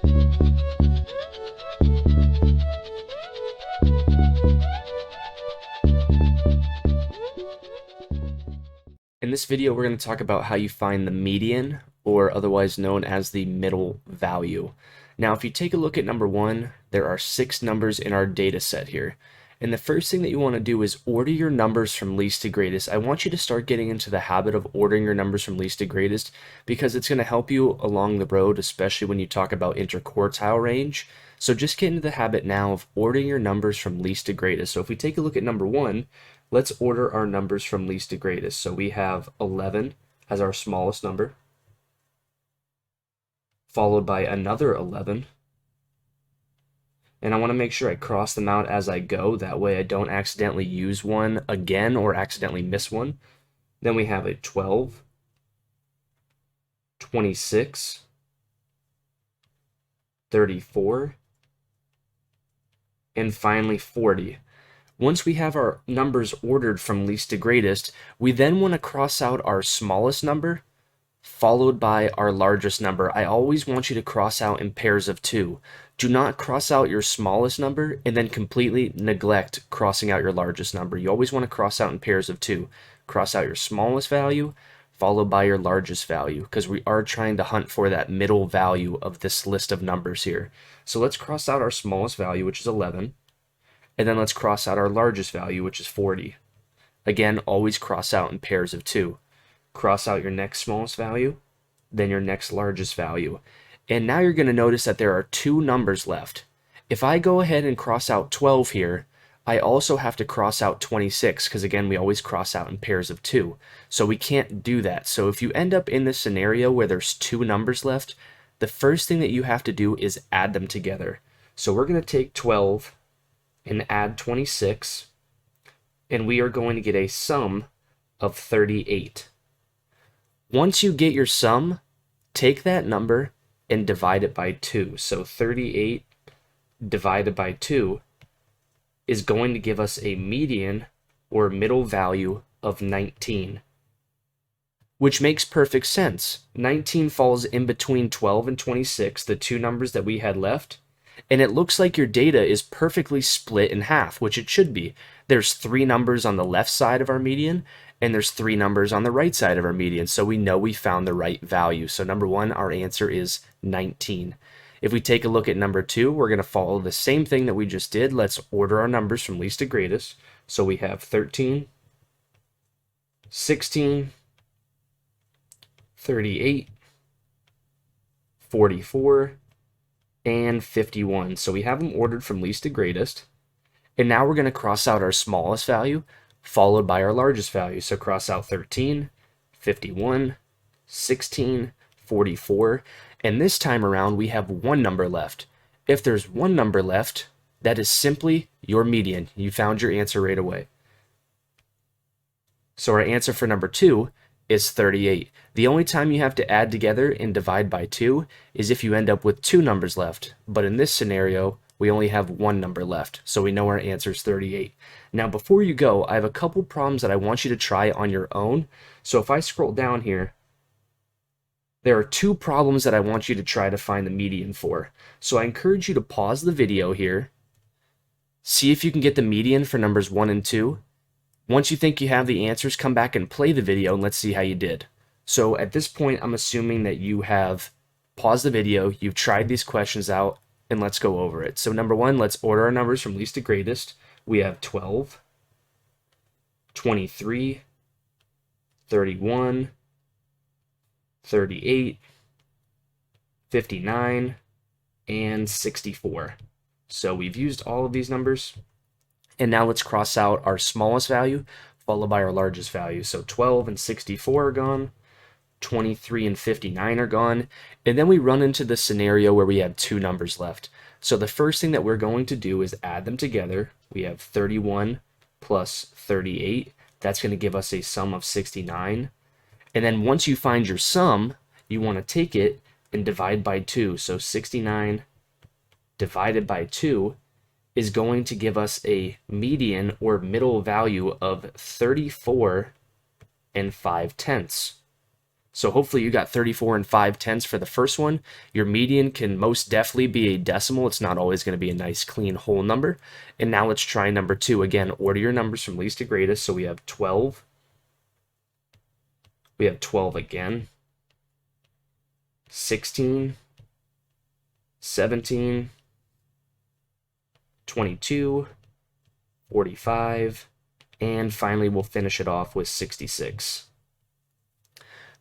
In this video, we're going to talk about how you find the median, or otherwise known as the middle value. Now, if you take a look at number one, there are 6 numbers in our data set here. And the first thing that you want to do is order your numbers from least to greatest. I want you to start getting into the habit of ordering your numbers from least to greatest because it's going to help you along the road, especially when you talk about interquartile range. So just get into the habit now of ordering your numbers from least to greatest. So if we take a look at number one, let's order our numbers from least to greatest. So we have 11 as our smallest number, followed by another 11. And I want to make sure I cross them out as I go. That way I don't accidentally use one again or accidentally miss one. Then we have a 12, 26, 34, and finally 40. Once we have our numbers ordered from least to greatest, we then want to cross out our smallest number followed by our largest number. I always want you to cross out in pairs of 2. Do not cross out your smallest number and then completely neglect crossing out your largest number. You always want to cross out in pairs of 2. Cross out your smallest value followed by your largest value because we are trying to hunt for that middle value of this list of numbers here. So let's cross out our smallest value, which is 11. And then let's cross out our largest value, which is 40. Again, always cross out in pairs of 2. Cross out your next smallest value, then your next largest value. And now you're going to notice that there are 2 numbers left. If I go ahead and cross out 12 here, I also have to cross out 26 because again, we always cross out in pairs of 2. So we can't do that. So if you end up in this scenario where there's 2 numbers left, the first thing that you have to do is add them together. So we're going to take 12 and add 26, and we are going to get a sum of 38. Once you get your sum, take that number and divide it by 2. So 38 divided by 2 is going to give us a median or middle value of 19, which makes perfect sense. 19 falls in between 12 and 26, the 2 numbers that we had left. And it looks like your data is perfectly split in half, which it should be. There's 3 numbers on the left side of our median, and there's 3 numbers on the right side of our median, so we know we found the right value. So number 1, our answer is 19. If we take a look at number 2, we're going to follow the same thing that we just did. Let's order our numbers from least to greatest. So we have 13, 16, 38, 44, and 51. So we have them ordered from least to greatest. And now we're going to cross out our smallest value followed by our largest value. So cross out 13, 51, 16, 44. And this time around, we have 1 number left. If there's 1 number left, that is simply your median. You found your answer right away. So our answer for number 2 is 38. The only time you have to add together and divide by 2 is if you end up with 2 numbers left. But in this scenario, we only have 1 number left, so we know our answer is 38. Now, before you go, I have a couple problems that I want you to try on your own. So if I scroll down here, there are 2 problems that I want you to try to find the median for. So I encourage you to pause the video here, see if you can get the median for numbers 1 and 2. Once you think you have the answers, come back and play the video and let's see how you did. So at this point, I'm assuming that you have paused the video, you've tried these questions out, and let's go over it. So number 1, let's order our numbers from least to greatest. We have 12, 23, 31, 38, 59, and 64. So we've used all of these numbers. And now let's cross out our smallest value followed by our largest value. So 12 and 64 are gone. 23 and 59 are gone. And then we run into the scenario where we have 2 numbers left. So the first thing that we're going to do is add them together. We have 31 plus 38. That's going to give us a sum of 69. And then once you find your sum, you want to take it and divide by 2. So 69 divided by 2 is going to give us a median or middle value of 34 and 5/10. So hopefully you got 34 and 5/10 for the first one. Your median can most definitely be a decimal. It's not always going to be a nice clean whole number. And now let's try number 2. Again, order your numbers from least to greatest. So we have 12. We have 12 again. 16. 17. 22. 45. And finally we'll finish it off with 66.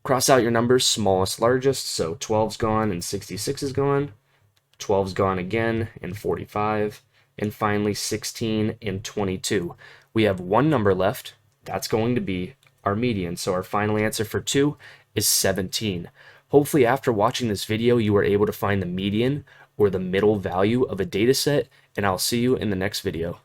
Cross out your numbers, smallest, largest, so 12's gone and 66 is gone. 12's gone again and 45. And finally 16 and 22. We have one number left. That's going to be our median. So our final answer for 2 is 17. Hopefully after watching this video, you were able to find the median or the middle value of a data set, and I'll see you in the next video.